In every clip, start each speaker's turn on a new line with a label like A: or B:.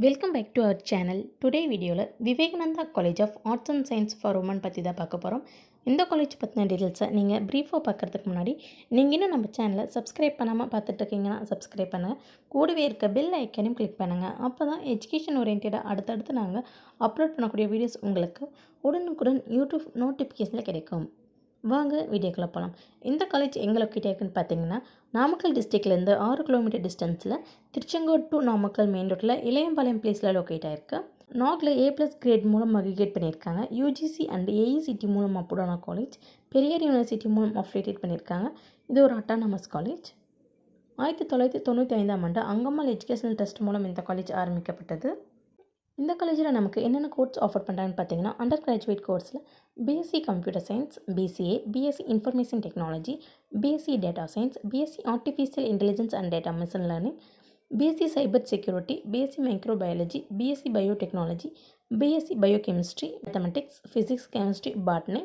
A: Welcome back to our channel. Today வீடியோவில் Vivekananda college of arts and science for women பற்றி தான் பார்க்க போகிறோம். இந்த காலேஜ் பற்றின டீட்டெயில்ஸை நீங்கள் ப்ரீஃபாக பார்க்குறதுக்கு முன்னாடி நீங்கள் இன்னும் நம்ம சேனலை சப்ஸ்கிரைப் பண்ணாமல் பார்த்துட்டு இருக்கீங்கன்னா சப்ஸ்கிரைப் பண்ணுங்கள். கூடவே இருக்க பெல் ஐக்கனையும் கிளிக் பண்ணுங்கள். அப்போ தான் எஜுகேஷன் ஓரியன்டாக அடுத்தடுத்து நாங்கள் அப்லோட் பண்ணக்கூடிய வீடியோஸ் உங்களுக்கு உடனுக்குடன் யூடியூப் நோட்டிஃபிகேஷனில் கிடைக்கும். வாங்க வீடியோக்குள்ளே போகலாம். இந்த காலேஜ் எங்கே லொக்கேட் ஆகிருக்குன்னு பார்த்தீங்கன்னா, நாமக்கல் டிஸ்ட்ரிக்ட்லேருந்து 6 கிலோமீட்டர் டிஸ்டன்ஸில் திருச்செங்கோடு டு நாமக்கல் மெயின் ரோட்டில் இளையம்பாளையம் பிளேஸில் லொக்கேட் ஆகிருக்கு. நாகில் A+ கிரேட் மூலம் அக்ரிகேட் பண்ணியிருக்காங்க. UGC அண்ட் AICT மூலம் அப்ரூவ்டான காலேஜ். பெரியார் யூனிவர்சிட்டி மூலம் அஃபிலியேட் பண்ணியிருக்காங்க. இது ஒரு அட்டானமஸ் காலேஜ். 1995ஆம் ஆண்டு அங்கம்மாள் எஜுகேஷனல் ட்ரஸ்ட் மூலம் இந்த காலேஜ் ஆரம்பிக்கப்பட்டது. இந்த காலேஜில் நமக்கு என்னென்ன கோர்ஸ் ஆஃபர் பண்ணுறாங்கன்னு பார்த்தீங்கன்னா, அண்டர் கிராஜுவேட் கோர்ஸில் BSc computer science, BCA, BSc information technology, BSc data science, BSc artificial intelligence and data machine learning, BSc cyber security, BSc microbiology, BSc biotechnology, BSc biochemistry, mathematics, physics, chemistry, botany,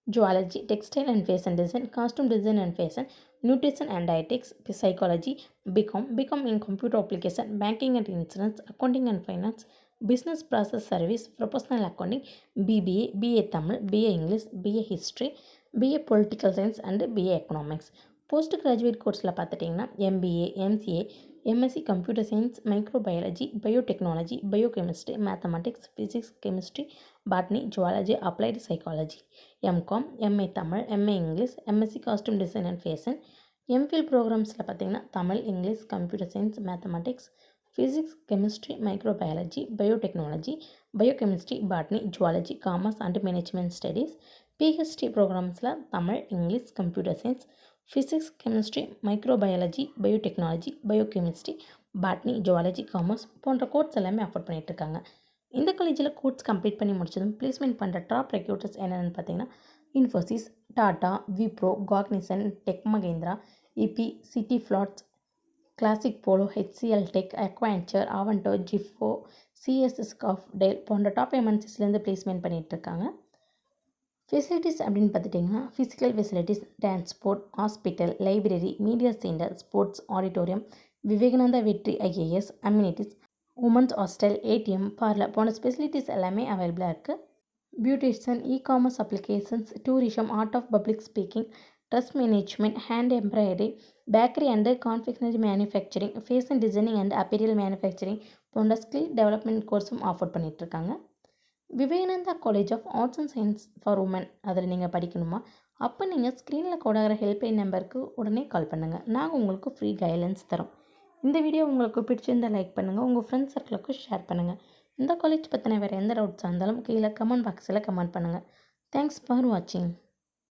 A: zoology, textile and fashion design, costume design and fashion, nutrition and dietetics, psychology, BCom in computer application, banking and insurance, accounting and finance, business process service, professional accounting, BBA, BA Tamil, BA English, BA history, BA political science and BA economics. Post graduate கோர்ஸில் பார்த்துட்டிங்கன்னா MBA, MCA, MSc computer science, microbiology, biotechnology, biochemistry, mathematics, physics, chemistry, botany, zoology, applied psychology, MCom, MA Tamil, MA English, MSc costume design and fashion. MPhil ப்ரோக்ராம்ஸில் பார்த்திங்கன்னா Tamil, English, computer science, mathematics, physics, chemistry, microbiology, biotechnology, biochemistry, botany, zoology, commerce and management studies. PhD ப்ரோக்ராம்ஸில் Tamil, English, computer science, physics, chemistry, microbiology, biotechnology, biochemistry, botany, zoology, commerce போன்ற course எல்லாமே offer பண்ணிகிட்ருக்காங்க. இந்த காலேஜில் course complete பண்ணி முடிச்சதும் placement பண்ணுற top recruiters என்னென்னு பார்த்தீங்கன்னா, Infosys, Tata, Wipro, Cognizant, tech Mahindra, EP, city flats, classic polo, HCL tech, Accenture, அவன்டோ, ஜிஃபோ, CSS காஃப், டெல் போன்ற டாப் MNCஸ்லேருந்து பிளேஸ்மெண்ட் பண்ணிகிட்ருக்காங்க. ஃபெசிலிட்டிஸ் அப்படின்னு பார்த்துட்டிங்கன்னா, physical facilities, transport, hospital, library, media centre, sports, auditorium, Vivekananda Vetri IAS, amenities, women's hostel, ATM, parlour போன்ற ஃபெசிலிட்டிஸ் எல்லாமே அவைலபிளாக இருக்குது. Beautician, e-commerce applications, tourism, art of public speaking, dress management, hand embroidery, bakery and confectionery manufacturing, fashion designing and apparel manufacturing போன்ற skill development கோர்ஸும் offer பண்ணிகிட்ருக்காங்க. Vivekananda college of arts and science for women அதில் நீங்கள் படிக்கணுமா? அப்போ நீங்கள் ஸ்க்ரீனில் கோடாகிற helpline நம்பருக்கு உடனே கால் பண்ணுங்கள். நாங்கள் உங்களுக்கு ஃப்ரீ கைட்லைன்ஸ் தரோம். இந்த வீடியோ உங்களுக்கு பிடிச்சிருந்தால் லைக் பண்ணுங்கள், உங்கள் ஃப்ரெண்ட்ஸ் சர்க்கிளுக்கு ஷேர் பண்ணுங்கள். இந்த காலேஜ் பற்றின வேறு எந்த டவுட்ஸாக இருந்தாலும் கீழே கமெண்ட் பாக்ஸில் கமெண்ட் பண்ணுங்கள். தேங்க்ஸ் ஃபார் வாட்சிங்.